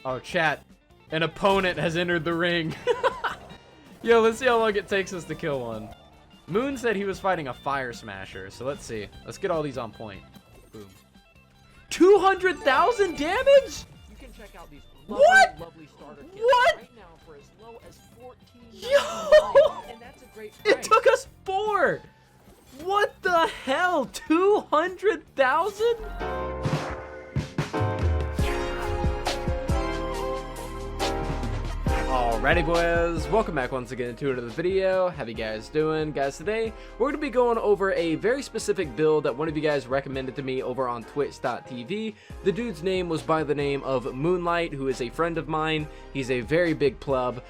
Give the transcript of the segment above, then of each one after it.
Oh, chat. An opponent has entered the ring. Yo, let's see how long it takes us to kill one. Moon said he was fighting a fire smasher, so let's see. Let's get all these on point. Boom. 200,000 damage? You can check out these lovely starter kits right now for as low as $14.99. Yo! And that's a great price. It took us 4! What the hell? 200,000? Alrighty boys, welcome back once again to another video. How you guys doing? Guys, today we're going to be going over a very specific build that one of you guys recommended to me over on twitch.tv. The dude's name was by the name of Moonlight, who is a friend of mine. He's a very big pleb.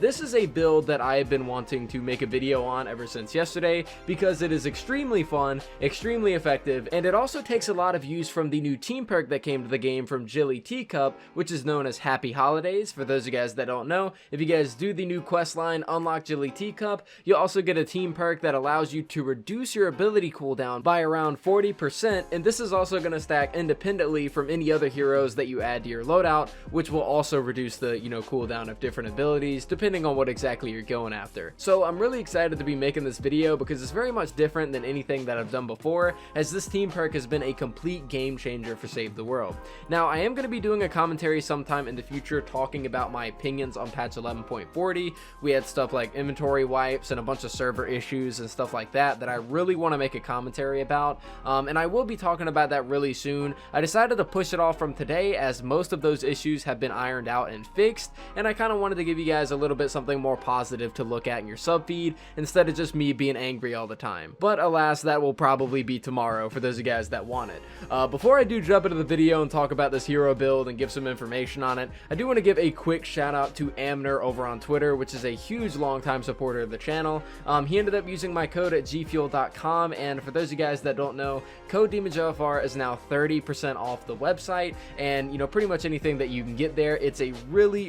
This is a build that I have been wanting to make a video on ever since yesterday because it is extremely fun, extremely effective, and it also takes a lot of use from the new team perk that came to the game from Jilly Teacup, which is known as Happy Holidays. For those of you guys that don't know, if you guys do the new quest line, unlock Jilly Teacup, you'll also get a team perk that allows you to reduce your ability cooldown by around 40%, and this is also going to stack independently from any other heroes that you add to your loadout, which will also reduce the, cooldown of different abilities depending on what exactly you're going after. So I'm really excited to be making this video because it's very much different than anything that I've done before, as this team perk has been a complete game changer for Save the World. Now, I am going to be doing a commentary sometime in the future talking about my opinions on patch 11.40. We had stuff like inventory wipes and a bunch of server issues and stuff like that I really want to make a commentary about, and I will be talking about that really soon. I decided to push it off from today as most of those issues have been ironed out and fixed, and I kind of wanted to give you guys a little bit something more positive to look at in your sub feed instead of just me being angry all the time. But alas, that will probably be tomorrow for those of you guys that want it. Before I do jump into the video and talk about this hero build and give some information on it, I do want to give a quick shout out to Amner over on Twitter, which is a huge longtime supporter of the channel. He ended up using my code at gfuel.com, and for those of you guys that don't know, code demonjoefr is now 30% off the website, and pretty much anything that you can get there. It's a really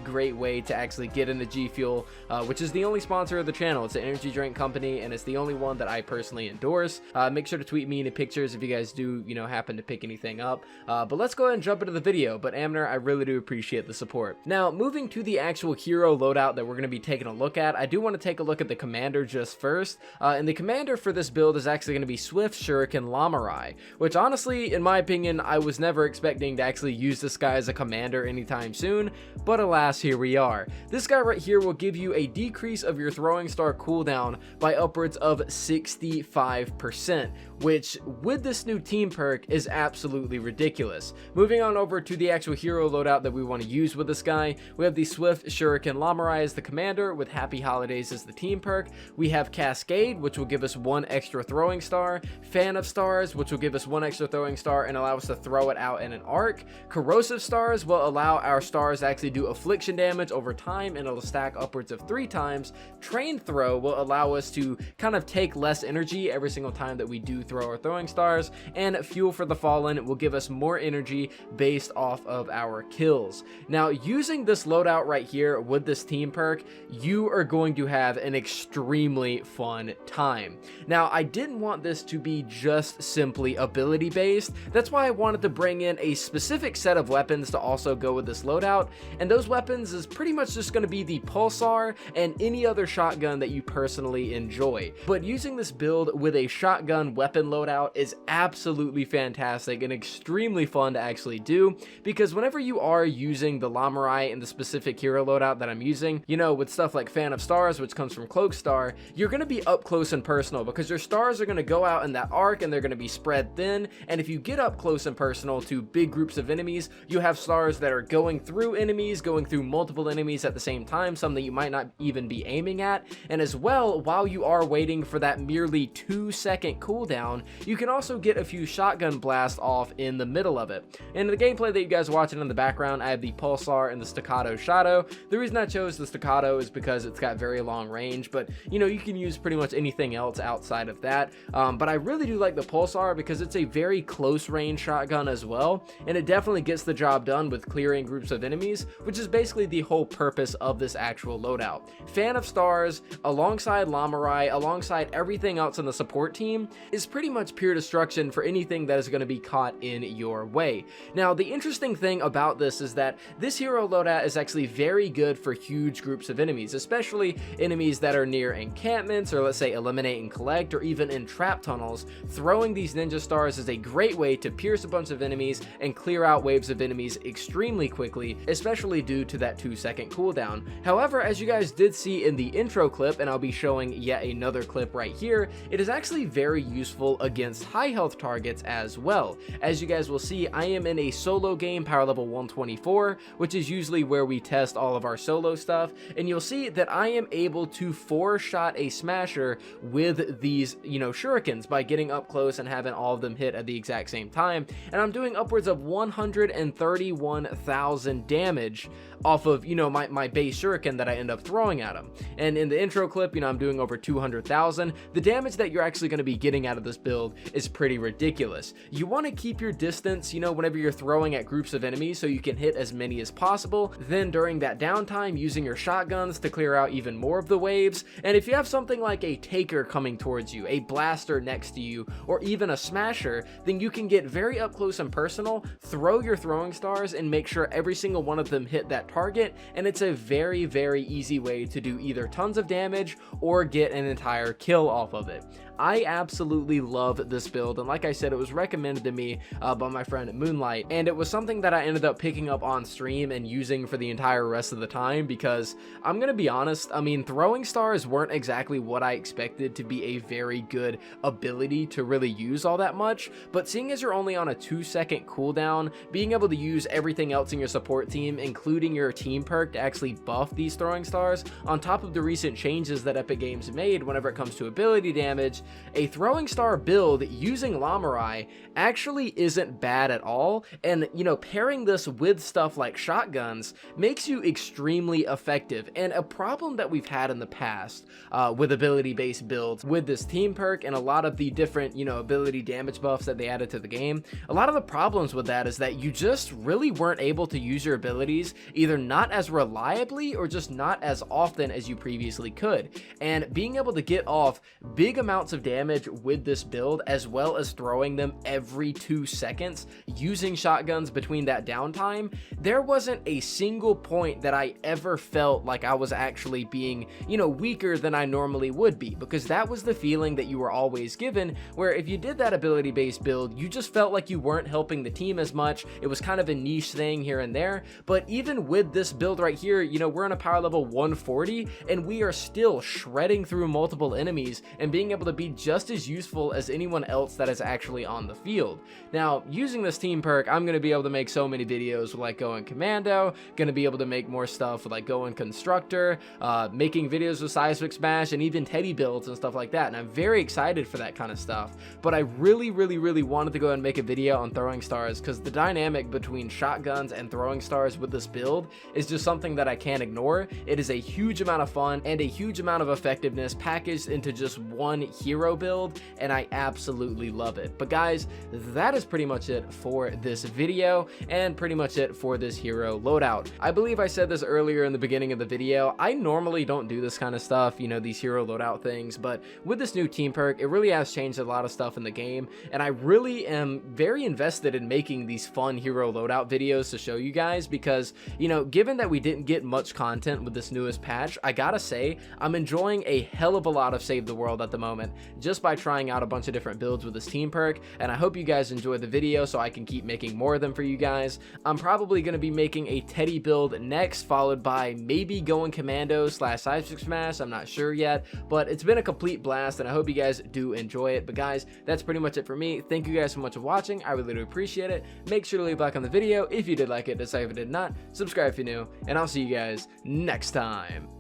great way to actually get into G Fuel, which is the only sponsor of the channel. It's an energy drink company, and it's the only one that I personally endorse. Make sure to tweet me any pictures if you guys do happen to pick anything up. But let's go ahead and jump into the video. But Amner, I really do appreciate the support. Now, moving to the actual hero loadout that we're going to be taking a look at, I do want to take a look at the commander just first, and the commander for this build is actually going to be Swift Shuriken Llamurai, which honestly, in my opinion, I was never expecting to actually use this guy as a commander anytime soon, but alas, here we are. This guy right here will give you a decrease of your throwing star cooldown by upwards of 65%, which with this new team perk is absolutely ridiculous. Moving on over to the actual hero loadout that we want to use with this guy, we have the Swift Shuriken Llamurai as the commander with Happy Holidays as the team perk. We have Cascade, which will give us 1 extra throwing star, Fan of Stars, which will give us 1 extra throwing star and allow us to throw it out in an arc. Corrosive Stars will allow our stars to actually do affliction damage over time, and it'll stack upwards of 3 times. Train Throw will allow us to kind of take less energy every single time that we do throw our throwing stars, and Fuel for the Fallen will give us more energy based off of our kills. Now, using this loadout right here with this team perk, you are going to have an extremely fun time. Now, I didn't want this to be just simply ability based. That's why I wanted to bring in a specific set of weapons to also go with this loadout, and those weapons is pretty much just going to be the pulsar and any other shotgun that you personally enjoy. But using this build with a shotgun weapon loadout is absolutely fantastic and extremely fun to actually do, because whenever you are using the Llamurai in the specific hero loadout that I'm using, with stuff like Fan of Stars, which comes from Cloak Star, you're going to be up close and personal because your stars are going to go out in that arc and they're going to be spread thin, and if you get up close and personal to big groups of enemies, you have stars that are going through enemies, going through multiple enemies at the same time, some that you might not even be aiming at, and as well, while you are waiting for that merely 2-second cooldown, you can also get a few shotgun blasts off in the middle of it. And the gameplay that you guys are watching in the background, I have the Pulsar and the Staccato Shadow. The reason I chose the Staccato is because it's got very long range, but you can use pretty much anything else outside of that. But I really do like the Pulsar because it's a very close range shotgun as well, and it definitely gets the job done with clearing groups of enemies, which is basically the whole purpose of this actual loadout. Fan of Stars alongside Llamurai, alongside everything else in the support team, is pretty pretty much pure destruction for anything that is going to be caught in your way. Now, the interesting thing about this is that this hero loadout is actually very good for huge groups of enemies, especially enemies that are near encampments, or let's say eliminate and collect, or even in trap tunnels. Throwing these ninja stars is a great way to pierce a bunch of enemies and clear out waves of enemies extremely quickly, especially due to that 2-second cooldown. However, as you guys did see in the intro clip, and I'll be showing yet another clip right here, it is actually very useful against high health targets as well. As you guys will see, I am in a solo game, power level 124, which is usually where we test all of our solo stuff, and you'll see that I am able to 4-shot a smasher with these, shurikens by getting up close and having all of them hit at the exact same time, and I'm doing upwards of 131,000 damage off of, my base shuriken that I end up throwing at him. And in the intro clip, I'm doing over 200,000. The damage that you're actually going to be getting out of this build is pretty ridiculous. You want to keep your distance, whenever you're throwing at groups of enemies so you can hit as many as possible. Then during that downtime, using your shotguns to clear out even more of the waves. And if you have something like a taker coming towards you, a blaster next to you, or even a smasher, then you can get very up close and personal, throw your throwing stars, and make sure every single one of them hit that target. And it's a very, very easy way to do either tons of damage or get an entire kill off of it. I absolutely love this build, and like I said, it was recommended to me by my friend Moonlight, and it was something that I ended up picking up on stream and using for the entire rest of the time, because I'm gonna be honest, throwing stars weren't exactly what I expected to be a very good ability to really use all that much, but seeing as you're only on a 2-second cooldown, being able to use everything else in your support team, including your team perk, to actually buff these throwing stars, on top of the recent changes that Epic Games made whenever it comes to ability damage, a throwing star build using Llamurai actually isn't bad at all. And pairing this with stuff like shotguns makes you extremely effective. And a problem that we've had in the past with ability based builds with this team perk and a lot of the different ability damage buffs that they added to the game, a lot of the problems with that is that you just really weren't able to use your abilities either not as reliably or just not as often as you previously could. And being able to get off big amounts of damage with this build, as well as throwing them every 2 seconds using shotguns between that downtime, there wasn't a single point that I ever felt like I was actually being weaker than I normally would be, because that was the feeling that you were always given, where if you did that ability based build, you just felt like you weren't helping the team as much. It was kind of a niche thing here and there. But even with this build right here, we're on a power level 140 and we are still shredding through multiple enemies and being able to be just as useful as anyone else that is actually on the field. Now, using this team perk, I'm going to be able to make so many videos with like going commando, going to be able to make more stuff with like going constructor, making videos with seismic smash, and even teddy builds and stuff like that. And I'm very excited for that kind of stuff. But I really wanted to go and make a video on throwing stars, because the dynamic between shotguns and throwing stars with this build is just something that I can't ignore. It is a huge amount of fun and a huge amount of effectiveness packaged into just one hero build, and I absolutely love it. But guys, that is pretty much it for this video and pretty much it for this hero loadout. I believe I said this earlier in the beginning of the video. I normally don't do this kind of stuff, these hero loadout things, but with this new team perk, it really has changed a lot of stuff in the game, and I really am very invested in making these fun hero loadout videos to show you guys, because given that we didn't get much content with this newest patch, I gotta say I'm enjoying a hell of a lot of Save the World at the moment, just by trying out a bunch of different builds with this team perk. And I hope you guys enjoyed the video so I can keep making more of them for you guys. I'm probably going to be making a Teddy build next, followed by maybe going commando / seismic smash. I'm not sure yet, but it's been a complete blast and I hope you guys do enjoy it. But guys, that's pretty much it for me. Thank you guys so much for watching. I really do appreciate it. Make sure to leave a like on the video if you did like it, dislike if you did not, subscribe if you're new, and I'll see you guys next time.